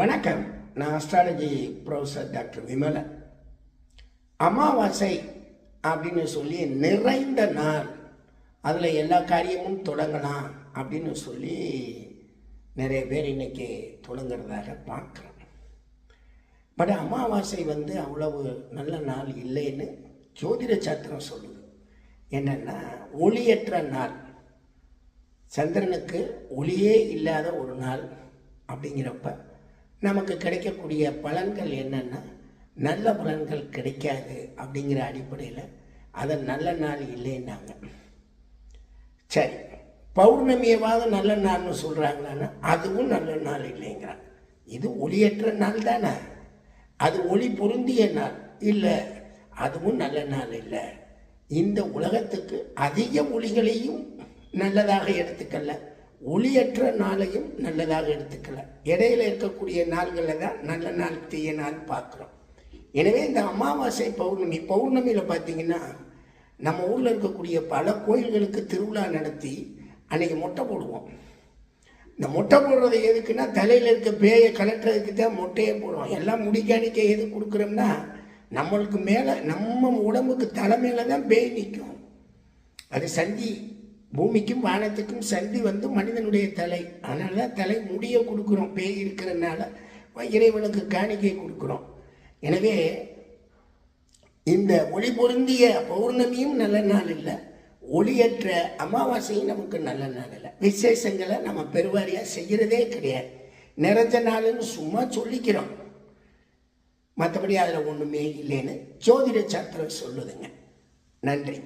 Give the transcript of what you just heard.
வணக்கம். நான் astrology professor doctor Vimalan. அமாவாசை அப்படின்னு சொல்லி நிறைந்த நாள், அதில் எல்லா காரியமும் தொடங்கலாம் அப்படின்னு சொல்லி நிறைய பேர் இன்னைக்கு தொடங்குறதாக பார்க்குறோம். பட் அமாவாசை அவ்வளவு நல்ல நாள் இல்லைன்னு ஜோதிட சாஸ்திரம் சொல்லுது. என்னென்னா, ஒளியற்ற நாள், சந்திரனுக்கு ஒளியே இல்லாத ஒரு நாள். அப்படிங்கிறப்ப நமக்கு கிடைக்கக்கூடிய பலன்கள் என்னென்னா, நல்ல பலன்கள் கிடைக்காது. அப்படிங்கிற அடிப்படையில் அதை நல்ல நாள் இல்லைன்னாங்க. சரி, பௌர்ணமியவாவது நல்ல நாள்னு சொல்கிறாங்களான்னா அதுவும் நல்ல நாள் இல்லைங்கிறாங்க. இது ஒளியற்ற நாள் தானே, அது ஒளி பொருந்திய நாள் இல்லை, அதுவும் நல்ல நாள் இல்லை. இந்த உலகத்துக்கு அதிக ஒளிகளையும் நல்லதாக எடுத்துக்கல, ஒளியற்ற நாளையும் நல்லதாக எடுத்துக்கல. இடையில இருக்கக்கூடிய நாள்களில் தான் நல்ல நாள் தீய நாள் பார்க்குறோம். எனவே இந்த அமாவாசை பௌர்ணமியில் பார்த்தீங்கன்னா, நம்ம ஊரில் இருக்கக்கூடிய பல கோயில்களுக்கு திருவிழா நடத்தி அன்றைக்கி மொட்டை போடுவோம். இந்த மொட்டை போடுறது எதுக்குன்னா, தலையில் இருக்க பேயை கலட்டுறதுக்கு தான் மொட்டையே போடுவோம். எல்லாம் முடிக்காணிக்க எது கொடுக்குறோம்னா, நம்மளுக்கு மேலே நம்ம உடம்புக்கு தலை மேலே தான் பேய் நிற்கும். அது சந்தி, பூமிக்கும் வானத்துக்கும் சந்தி மனிதனுடைய தலை. அதனால தான் தலை முடிய கொடுக்குறோம். பேய் இருக்கிறதுனால இறைவனுக்கு காணிக்கை கொடுக்குறோம். எனவே இந்த ஒளி பொருந்திய பௌர்ணமியும் நல்ல நாள் இல்லை, ஒளியற்ற அமாவாசையும் நமக்கு நல்ல நாள் இல்லை. விசேஷங்களை நம்ம பெருவாரியாக செய்கிறதே கிடையாது. நிறைஞ்ச நாள்னு சும்மா சொல்லிக்கிறோம், மற்றபடி அதில் ஒன்றுமே இல்லைன்னு ஜோதிட சாஸ்திரம் சொல்லுதுங்க. நன்றி.